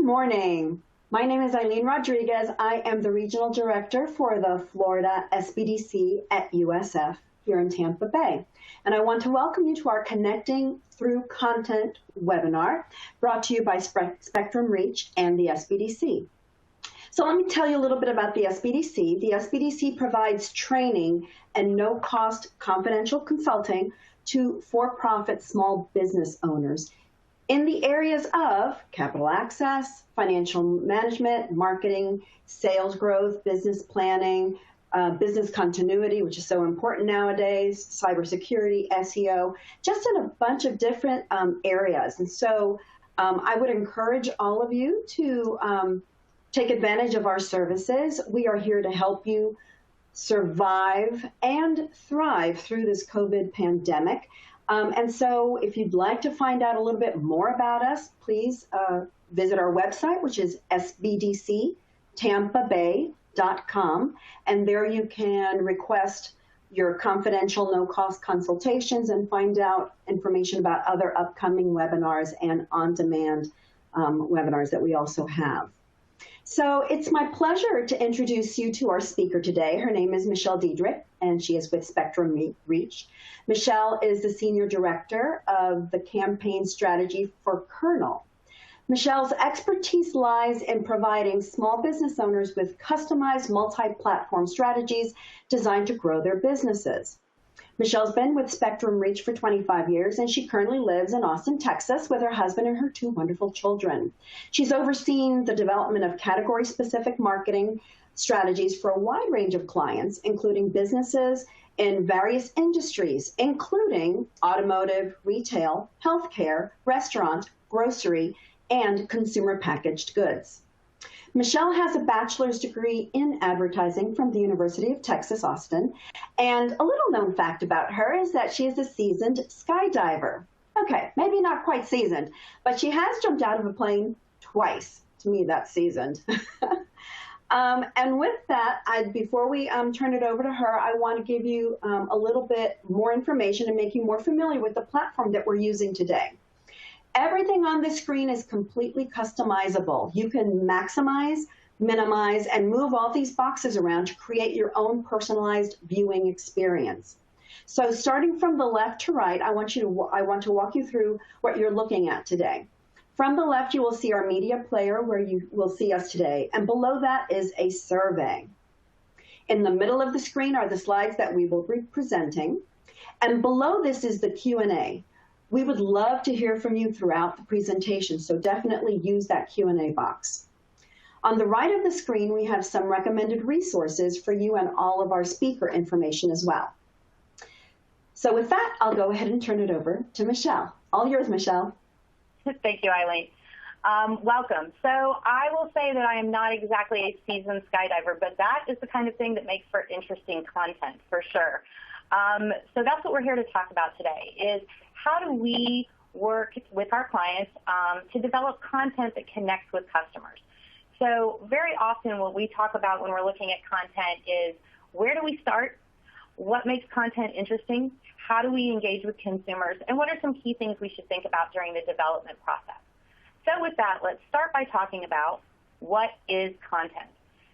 morning. My name is Eileen Rodriguez. I am the Regional Director for the Florida SBDC at USF here in Tampa Bay. And I want to welcome you to our Connecting Through Content webinar brought to you by Spectrum Reach and the SBDC. So let me tell you a little bit about the SBDC. The SBDC provides training and no-cost confidential consulting to for-profit small business owners in the areas of capital access, financial management, marketing, sales growth, business planning, business continuity, which is so important nowadays, cybersecurity, SEO, just in a bunch of different areas. And so I would encourage all of you to take advantage of our services. We are here to help you survive and thrive through this COVID pandemic. And so if you'd like to find out a little bit more about us, please visit our website, which is sbdctampabay.com. And there you can request your confidential no-cost consultations and find out information about other upcoming webinars and on-demand webinars that we also have. So it's my pleasure to introduce you to our speaker today. Her name is Michelle Diedrick, and she is with Spectrum Reach. Michelle is the Senior Director of the Campaign Strategy for Kernel. Michelle's expertise lies in providing small business owners with customized multi-platform strategies designed to grow their businesses. Michelle's been with Spectrum Reach for 25 years, and she currently lives in Austin, Texas, with her husband and her 2 wonderful children. She's overseen the development of category-specific marketing strategies for a wide range of clients, including businesses in various industries, including automotive, retail, healthcare, restaurant, grocery, and consumer packaged goods. Michelle has a bachelor's degree in advertising from the University of Texas, Austin. And a little known fact about her is that she is a seasoned skydiver. Okay, maybe not quite seasoned, but she has jumped out of a plane twice. To me, that's seasoned. And with that, before we turn it over to her, I want to give you a little bit more information and make you more familiar with the platform that we're using today. Everything on the screen is completely customizable. You can maximize, minimize, and move all these boxes around to create your own personalized viewing experience. So starting from the left to right, I want to walk you through what you're looking at today. From the left, you will see our media player where you will see us today, and below that is a survey. In the middle of the screen are the slides that we will be presenting, and below this is the Q&A. We would love to hear from you throughout the presentation, so definitely use that Q&A box. On the right of the screen, we have some recommended resources for you and all of our speaker information as well. So with that, I'll go ahead and turn it over to Michelle. All yours, Michelle. Thank you, Eileen. Welcome. So I will say that I am not exactly a seasoned skydiver, but that is the kind of thing that makes for interesting content, for sure. So that's what we're here to talk about today, is how do we work with our clients to develop content that connects with customers. So very often what we talk about when we're looking at content is, where do we start? What makes content interesting? How do we engage with consumers? And what are some key things we should think about during the development process? So with that, let's start by talking about what is content.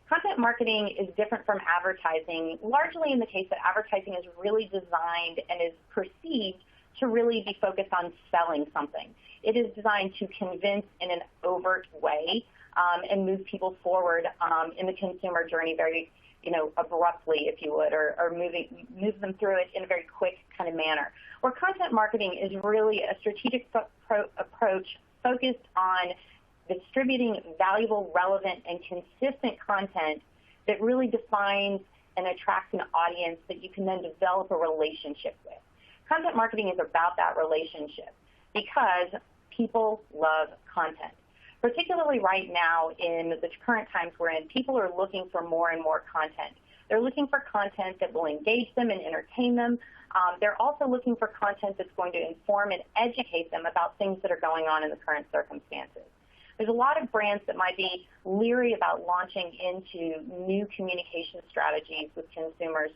Content marketing is different from advertising, largely in the case that advertising is really designed and is perceived to really be focused on selling something. It is designed to convince in an overt way and move people forward in the consumer journey very, abruptly, if you would, or move them through it in a very quick kind of manner. Where content marketing is really a strategic approach focused on distributing valuable, relevant, and consistent content that really defines and attracts an audience that you can then develop a relationship with. Content marketing is about that relationship because people love content. Particularly right now in the current times we're in, people are looking for more and more content. They're looking for content that will engage them and entertain them. They're also looking for content that's going to inform and educate them about things that are going on in the current circumstances. There's a lot of brands that might be leery about launching into new communication strategies with consumers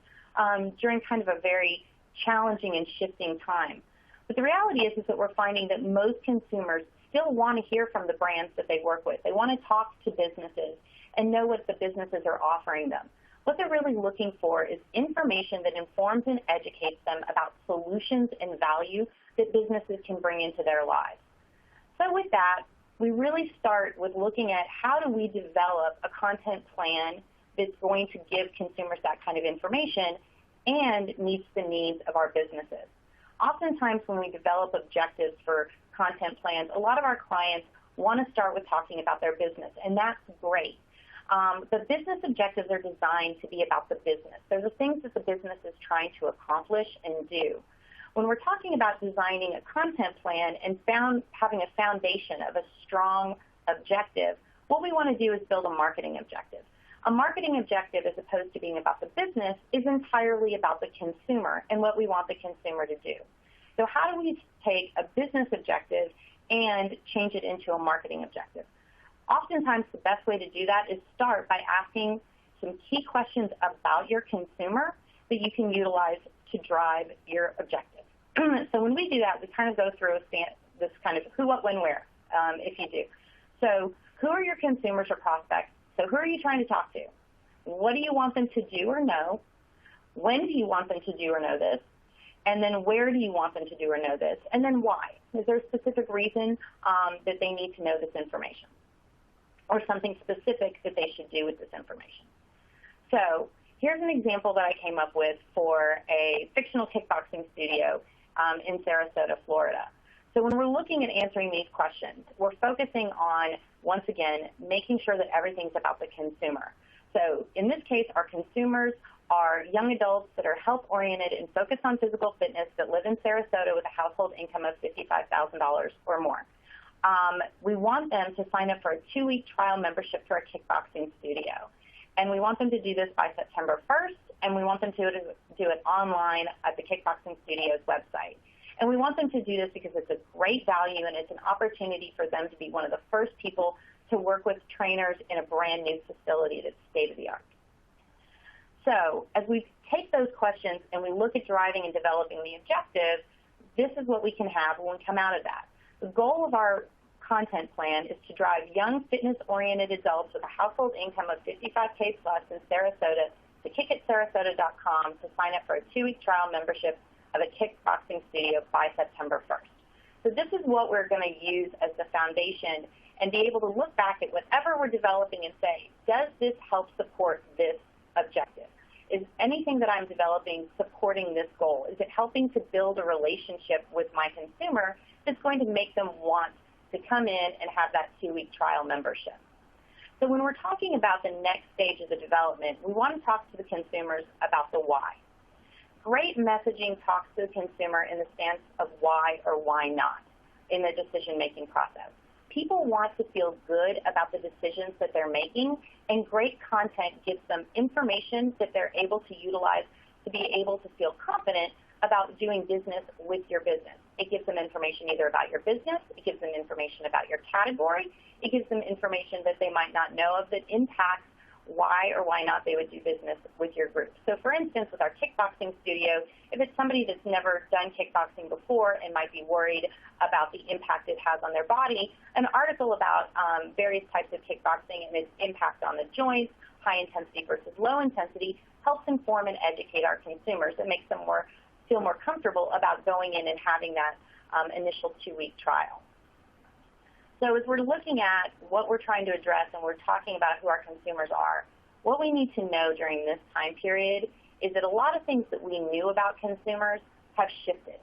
during kind of a very challenging and shifting time. But the reality is that we're finding that most consumers still want to hear from the brands that they work with. They want to talk to businesses and know what the businesses are offering them. What they're really looking for is information that informs and educates them about solutions and value that businesses can bring into their lives. So with that, we really start with looking at how do we develop a content plan that's going to give consumers that kind of information and meets the needs of our businesses. Oftentimes when we develop objectives for content plans, a lot of our clients want to start with talking about their business, and that's great. The business objectives are designed to be about the business. They're the things that the business is trying to accomplish and do. When we're talking about designing a content plan and having a foundation of a strong objective, what we want to do is build a marketing objective. A marketing objective, as opposed to being about the business, is entirely about the consumer and what we want the consumer to do. So how do we take a business objective and change it into a marketing objective? Oftentimes, the best way to do that is start by asking some key questions about your consumer that you can utilize to drive your objective. So when we do that, we kind of go through this kind of who, what, when, where, if you do. So who are your consumers or prospects? So who are you trying to talk to? What do you want them to do or know? When do you want them to do or know this? And then where do you want them to do or know this? And then why? Is there a specific reason that they need to know this information? Or something specific that they should do with this information? So here's an example that I came up with for a fictional kickboxing studio in Sarasota, Florida. So when we're looking at answering these questions, we're focusing on, once again, making sure that everything's about the consumer. So in this case, our consumers are young adults that are health-oriented and focused on physical fitness that live in Sarasota with a household income of $55,000 or more. We want them to sign up for a 2-week trial membership to our kickboxing studio. And we want them to do this by September 1st, and we want them to do it online at the Kickboxing Studio's website. And we want them to do this because it's a great value and it's an opportunity for them to be one of the first people to work with trainers in a brand new facility that's state-of-the-art. So as we take those questions and we look at driving and developing the objective, this is what we can have when we come out of that. The goal of our content plan is to drive young fitness-oriented adults with a household income of $55K plus in Sarasota to kickatsarasota.com to sign up for a 2-week trial membership of a kickboxing studio by September 1st. So this is what we're going to use as the foundation and be able to look back at whatever we're developing and say, does this help support this objective? Is anything that I'm developing supporting this goal? Is it helping to build a relationship with my consumer that's going to make them want to come in and have that 2-week trial membership? So when we're talking about the next stage of the development, we want to talk to the consumers about the why. Great messaging talks to the consumer in the stance of why or why not in the decision-making process. People want to feel good about the decisions that they're making, and great content gives them information that they're able to utilize to be able to feel confident about doing business with your business. It gives them information either about your business, it gives them information about your category, it gives them information that they might not know of that impacts why or why not they would do business with your group. So for instance, with our kickboxing studio, if it's somebody that's never done kickboxing before and might be worried about the impact it has on their body, an article about various types of kickboxing and its impact on the joints, high intensity versus low intensity, helps inform and educate our consumers and makes them feel more comfortable about going in and having that initial 2-week trial. So as we're looking at what we're trying to address and we're talking about who our consumers are, what we need to know during this time period is that a lot of things that we knew about consumers have shifted.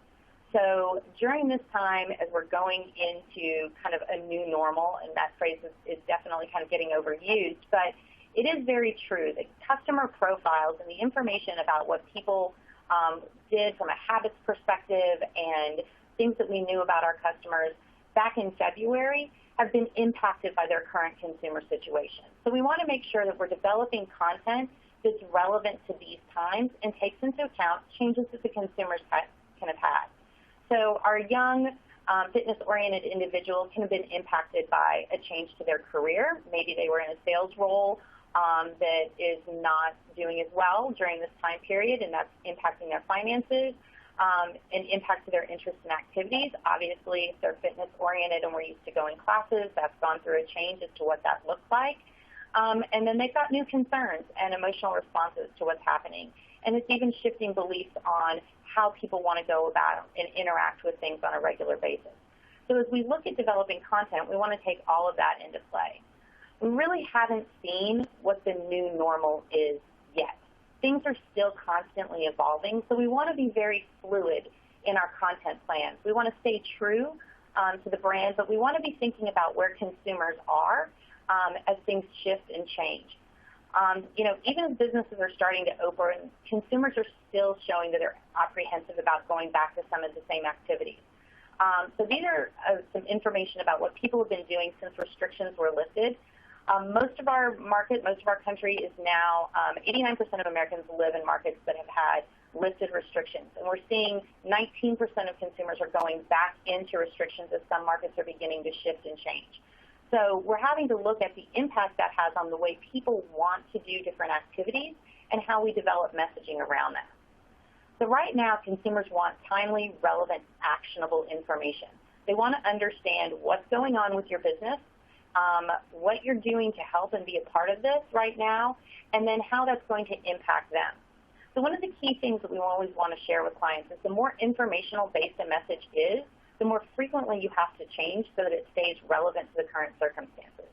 So during this time, as we're going into kind of a new normal, and that phrase is definitely kind of getting overused, but it is very true that customer profiles and the information about what people did from a habits perspective and things that we knew about our customers back in February have been impacted by their current consumer situation. So we want to make sure that we're developing content that's relevant to these times and takes into account changes that the consumers can have had. So our young fitness-oriented individuals can have been impacted by a change to their career. Maybe they were in a sales role that is not doing as well during this time period, and that's impacting their finances. an impact to their interests and activities. Obviously, if they're fitness-oriented and we're used to going classes, that's gone through a change as to what that looks like. And then they've got new concerns and emotional responses to what's happening. And it's even shifting beliefs on how people want to go about and interact with things on a regular basis. So as we look at developing content, we want to take all of that into play. We really haven't seen what the new normal is yet. Things are still constantly evolving, so we want to be very fluid in our content plans. We want to stay true to the brand, but we want to be thinking about where consumers are as things shift and change. Even as businesses are starting to open, consumers are still showing that they're apprehensive about going back to some of the same activities. So these are some information about what people have been doing since restrictions were lifted. Most of our market, most of our country is now, 89% of Americans live in markets that have had lifted restrictions. And we're seeing 19% of consumers are going back into restrictions as some markets are beginning to shift and change. So we're having to look at the impact that has on the way people want to do different activities and how we develop messaging around that. So right now, consumers want timely, relevant, actionable information. They want to understand what's going on with your business, what you're doing to help and be a part of this right now, and then how that's going to impact them. So one of the key things that we always want to share with clients is the more informational based a message is, the more frequently you have to change so that it stays relevant to the current circumstances.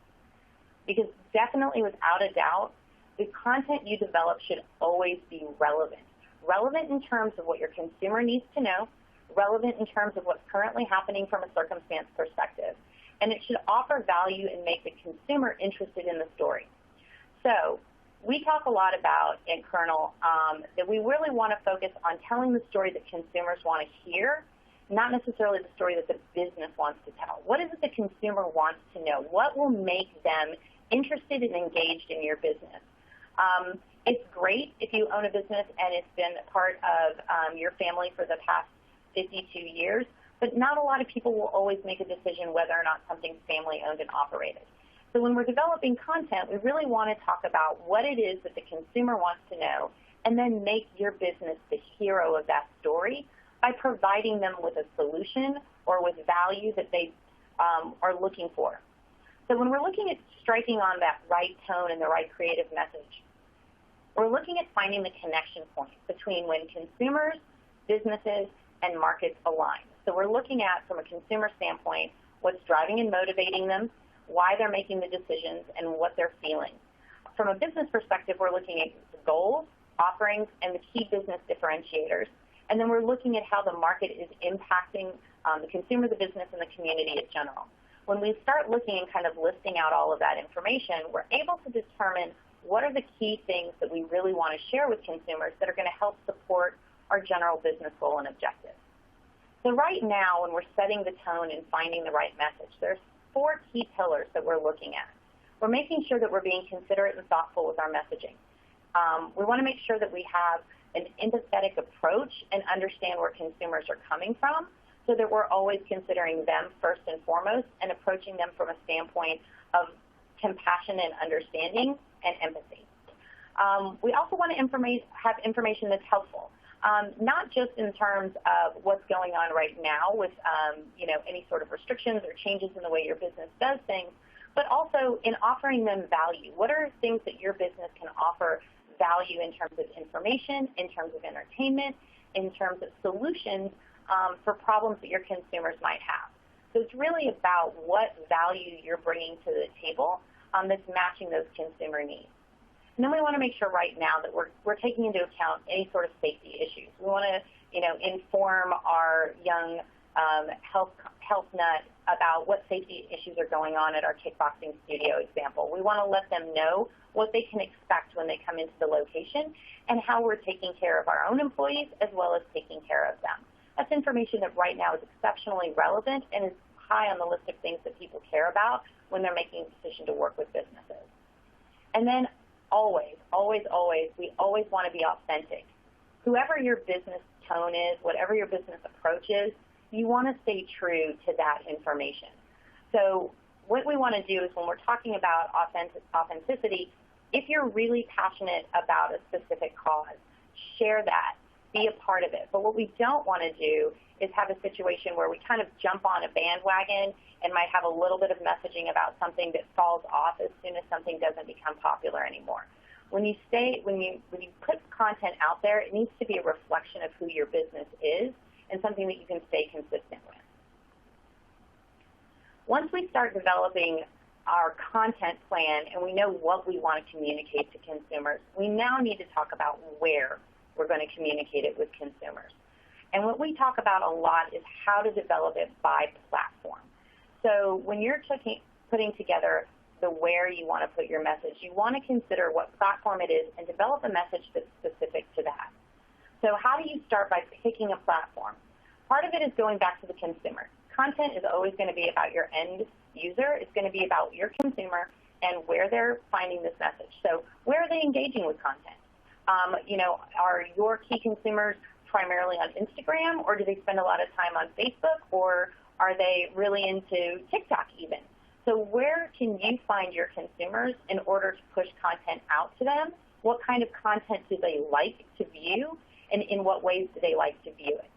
Because definitely, without a doubt, the content you develop should always be relevant. Relevant in terms of what your consumer needs to know, relevant in terms of what's currently happening from a circumstance perspective, and it should offer value and make the consumer interested in the story. So we talk a lot about in Kernel that we really want to focus on telling the story that consumers want to hear, not necessarily the story that the business wants to tell. What is it the consumer wants to know? What will make them interested and engaged in your business? It's great if you own a business and it's been a part of your family for the past 52 years, but not a lot of people will always make a decision whether or not something's family owned and operated. So when we're developing content, we really want to talk about what it is that the consumer wants to know and then make your business the hero of that story by providing them with a solution or with value that they are looking for. So when we're looking at striking on that right tone and the right creative message, we're looking at finding the connection point between when consumers, businesses, and markets align. So we're looking at, from a consumer standpoint, what's driving and motivating them, why they're making the decisions, and what they're feeling. From a business perspective, we're looking at the goals, offerings, and the key business differentiators. And then we're looking at how the market is impacting the consumer, the business, and the community in general. When we start looking and kind of listing out all of that information, we're able to determine what are the key things that we really want to share with consumers that are going to help support our general business goal and objectives. So right now, when we're setting the tone and finding the right message, there's 4 key pillars that we're looking at. We're making sure that we're being considerate and thoughtful with our messaging. We want to make sure that we have an empathetic approach and understand where consumers are coming from so that we're always considering them first and foremost and approaching them from a standpoint of compassion and understanding and empathy. We also want to have information that's helpful, not just in terms of what's going on right now with any sort of restrictions or changes in the way your business does things, but also in offering them value. What are things that your business can offer value in terms of information, in terms of entertainment, in terms of solutions for problems that your consumers might have? So it's really about what value you're bringing to the table that's matching those consumer needs. And then we want to make sure right now that we're taking into account any sort of safety issues. We want to, inform our young health nut about what safety issues are going on at our kickboxing studio example. We want to let them know what they can expect when they come into the location and how we're taking care of our own employees as well as taking care of them. That's information that right now is exceptionally relevant and is high on the list of things that people care about when they're making a decision to work with businesses. And then always, we always want to be authentic. Whoever your business tone is, whatever your business approach is, you want to stay true to that information. So what we want to do is when we're talking about authenticity, if you're really passionate about a specific cause, share that. be a part of it. But what we don't want to do is have a situation where we kind of jump on a bandwagon and might have a little bit of messaging about something that falls off as soon as something doesn't become popular anymore. When you put content out there, it needs to be a reflection of who your business is and something that you can stay consistent with. Once we start developing our content plan and we know what we want to communicate to consumers, we now need to talk about where we're going to communicate it with consumers. And what we talk about a lot is how to develop it by platform. So when you're putting together the where you want to put your message, you want to consider what platform it is and develop a message that's specific to that. So how do you start by picking a platform? Part of it is going back to the consumer. Content is always going to be about your end user. It's going to be about your consumer and where they're finding this message. So where are they engaging with content? Are your key consumers primarily on Instagram, or do they spend a lot of time on Facebook, or are they really into TikTok even? So where can you find your consumers in order to push content out to them? What kind of content do they like to view, and in what ways do they like to view it?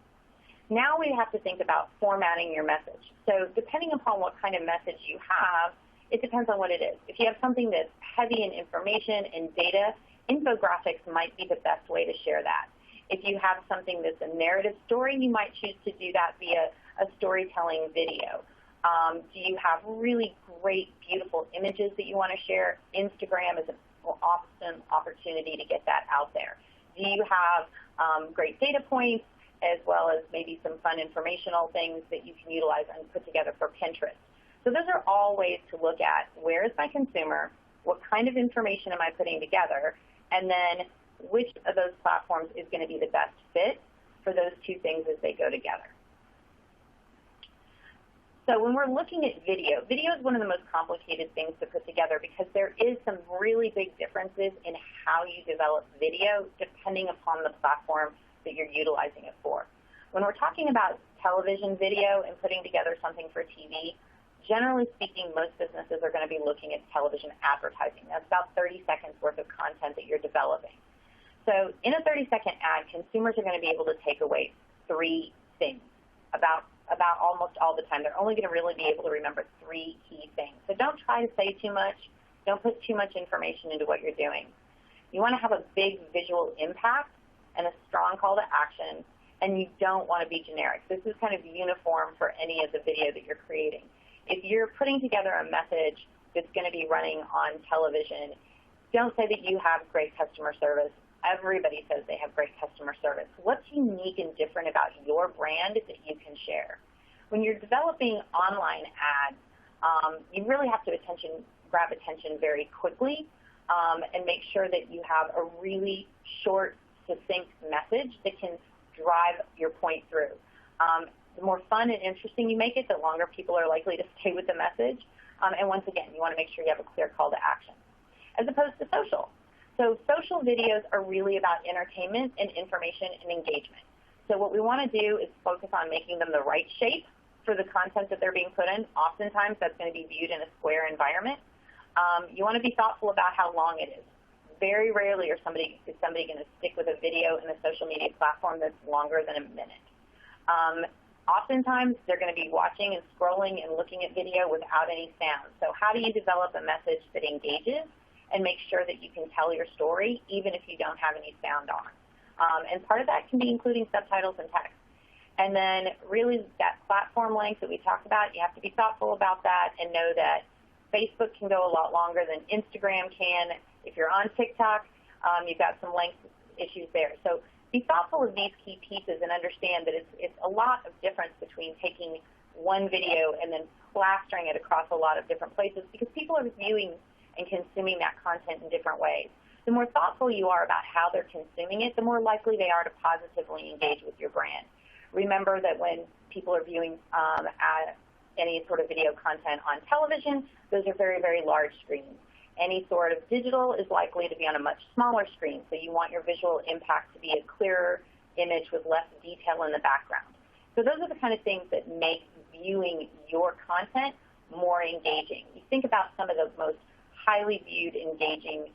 Now we have to think about formatting your message. So depending upon what kind of message you have, it depends on what it is. If you have something that's heavy in information and data, infographics might be the best way to share that. If you have something that's a narrative story, you might choose to do that via a storytelling video. Do you have really great, beautiful images that you want to share? Instagram is an awesome opportunity to get that out there. Do you have great data points, as well as maybe some fun informational things that you can utilize and put together for Pinterest? So those are all ways to look at where is my consumer, what kind of information am I putting together, and then which of those platforms is going to be the best fit for those two things as they go together. So when we're looking at video is one of the most complicated things to put together because there is some really big differences in how you develop video depending upon the platform that you're utilizing it for. When we're talking about television video and putting together something for TV, generally speaking, most businesses are going to be looking at television advertising. That's about 30 seconds worth of content that you're developing. So in a 30-second ad, consumers are going to be able to take away 3 things about almost all the time. They're only going to really be able to remember 3 key things. So don't try to say too much. Don't put too much information into what you're doing. You want to have a big visual impact and a strong call to action, and you don't want to be generic. This is kind of uniform for any of the video that you're creating. If you're putting together a message that's going to be running on television, don't say that you have great customer service. Everybody says they have great customer service. What's unique and different about your brand that you can share? When you're developing online ads, you really have to grab attention very quickly and make sure that you have a really short, succinct message that can drive your point through. The more fun and interesting you make it, the longer people are likely to stay with the message. And once again, you want to make sure you have a clear call to action. As opposed to social. So social videos are really about entertainment and information and engagement. So what we want to do is focus on making them the right shape for the content that they're being put in. Oftentimes that's going to be viewed in a square environment. You want to be thoughtful about how long it is. Very rarely is somebody going to stick with a video in a social media platform that's longer than a minute. Oftentimes they're going to be watching and scrolling and looking at video without any sound. So how do you develop a message that engages and make sure that you can tell your story even if you don't have any sound on? And part of that can be including subtitles and text. And then really that platform length that we talked about, you have to be thoughtful about that and know that Facebook can go a lot longer than Instagram can. If you're on TikTok, you've got some length issues there. So be thoughtful of these key pieces and understand that it's a lot of difference between taking one video and then plastering it across a lot of different places because people are viewing and consuming that content in different ways. The more thoughtful you are about how they're consuming it, the more likely they are to positively engage with your brand. Remember that when people are viewing any sort of video content on television, those are very, very large screens. Any sort of digital is likely to be on a much smaller screen, so you want your visual impact to be a clearer image with less detail in the background. So those are the kind of things that make viewing your content more engaging. You think about some of the most highly viewed, engaging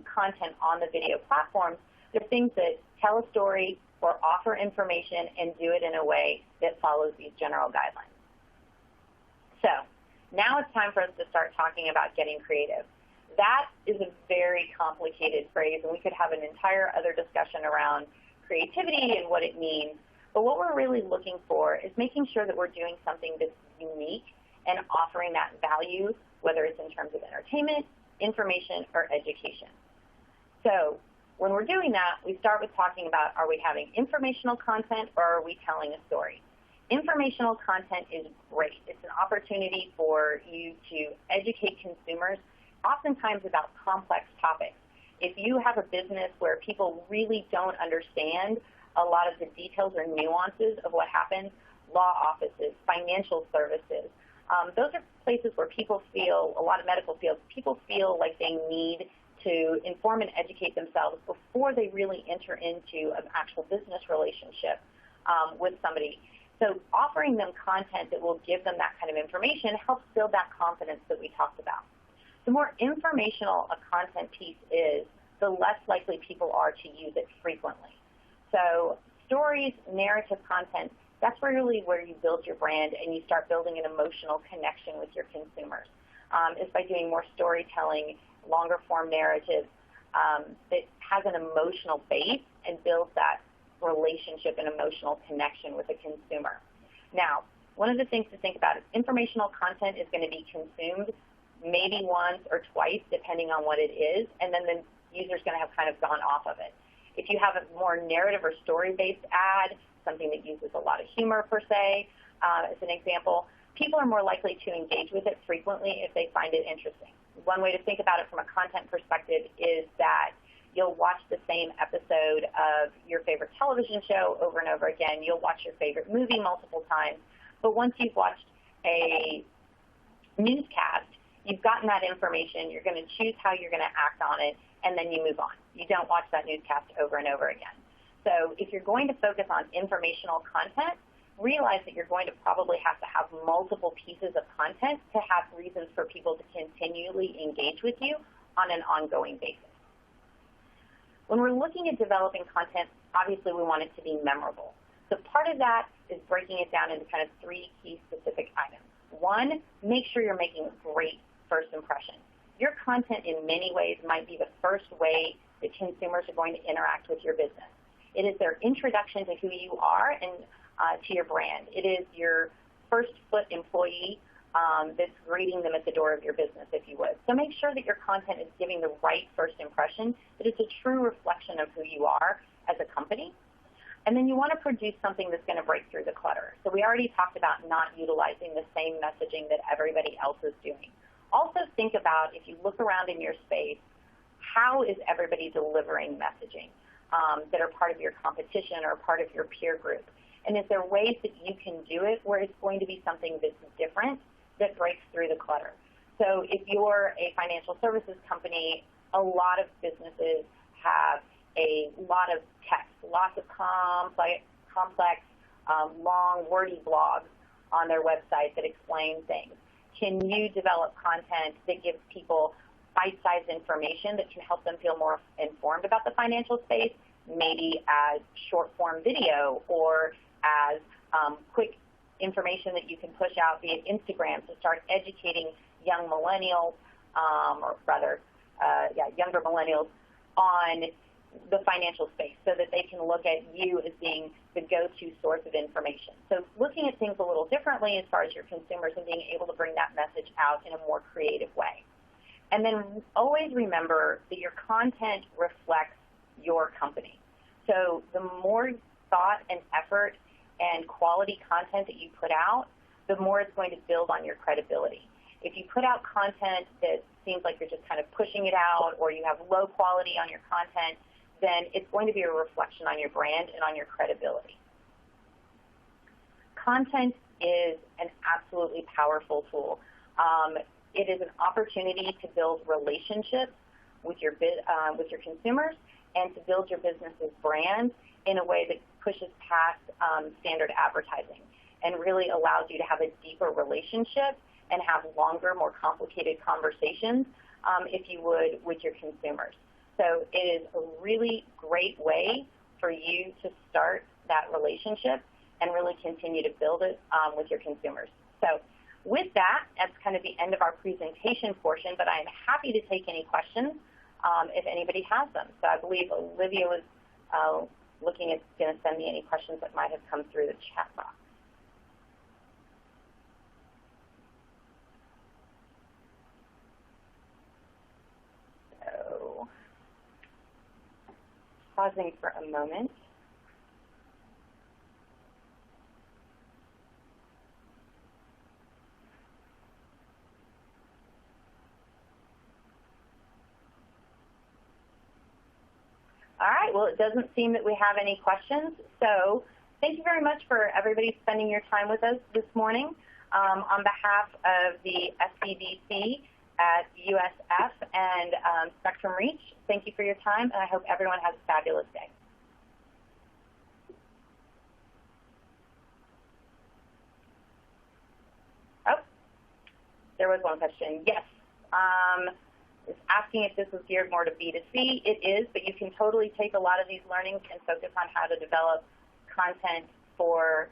content on the video platforms. They're things that tell a story, or offer information and do it in a way that follows these general guidelines. So now it's time for us to start talking about getting creative. That is a very complicated phrase, and we could have an entire other discussion around creativity and what it means. But what we're really looking for is making sure that we're doing something that's unique and offering that value, whether it's in terms of entertainment, information, or education. So when we're doing that, we start with talking about, are we having informational content or are we telling a story? Informational content is great. It's an opportunity for you to educate consumers, oftentimes about complex topics. If you have a business where people really don't understand a lot of the details or nuances of what happens, law offices, financial services, those are places where people feel, a lot of medical fields, people feel like they need to inform and educate themselves before they really enter into an actual business relationship with somebody. So offering them content that will give them that kind of information helps build that confidence that we talked about. The more informational a content piece is, the less likely people are to use it frequently. So stories, narrative content, that's really where you build your brand and you start building an emotional connection with your consumers. It's by doing more storytelling, longer form narratives that has an emotional base and builds that relationship and emotional connection with the consumer. Now, one of the things to think about is informational content is going to be consumed maybe once or twice, depending on what it is, and then the user's going to have kind of gone off of it. If you have a more narrative or story-based ad, something that uses a lot of humor per se, as an example, people are more likely to engage with it frequently if they find it interesting. One way to think about it from a content perspective is that you'll watch the same episode of your favorite television show over and over again. You'll watch your favorite movie multiple times. But once you've watched a newscast, you've gotten that information, you're going to choose how you're going to act on it, and then you move on. You don't watch that newscast over and over again. So if you're going to focus on informational content, realize that you're going to probably have to have multiple pieces of content to have reasons for people to continually engage with you on an ongoing basis. When we're looking at developing content, obviously we want it to be memorable. So part of that is breaking it down into kind of three key specific items. One, make sure you're making a great first impression. Your content in many ways might be the first way that consumers are going to interact with your business. It is their introduction to who you are and to your brand. It is your first foot employee that's greeting them at the door of your business, if you would. So make sure that your content is giving the right first impression, that it's a true reflection of who you are as a company. And then you want to produce something that's going to break through the clutter. So we already talked about not utilizing the same messaging that everybody else is doing. Also think about, if you look around in your space, how is everybody delivering messaging that are part of your competition or part of your peer group? And is there ways that you can do it where it's going to be something that's different that breaks through the clutter? So if you're a financial services company, a lot of businesses have a lot of text, lots of complex, long, wordy blogs on their website that explain things. Can you develop content that gives people bite-sized information that can help them feel more informed about the financial space, maybe as short-form video or as quick information that you can push out via Instagram to start educating young millennials, younger millennials on the financial space so that they can look at you as being the go-to source of information. So looking at things a little differently as far as your consumers and being able to bring that message out in a more creative way. And then always remember that your content reflects your company. So the more thought and effort and quality content that you put out, the more it's going to build on your credibility. If you put out content that seems like you're just kind of pushing it out or you have low quality on your content, then it's going to be a reflection on your brand and on your credibility. Content is an absolutely powerful tool. It is an opportunity to build relationships with your consumers and to build your business's brand in a way that pushes past standard advertising and really allows you to have a deeper relationship and have longer, more complicated conversations, if you would, with your consumers. So it is a really great way for you to start that relationship and really continue to build it with your consumers. So with that, that's kind of the end of our presentation portion, but I'm happy to take any questions if anybody has them. So I believe Olivia was looking at going to send me any questions that might have come through the chat box. So pausing for a moment. All right, well, it doesn't seem that we have any questions. So thank you very much for everybody spending your time with us this morning. On behalf of the SBDC at USF and Spectrum Reach, thank you for your time, and I hope everyone has a fabulous day. Oh, there was one question. Yes. It's asking if this was geared more to B2C. It is, but you can totally take a lot of these learnings and focus on how to develop content for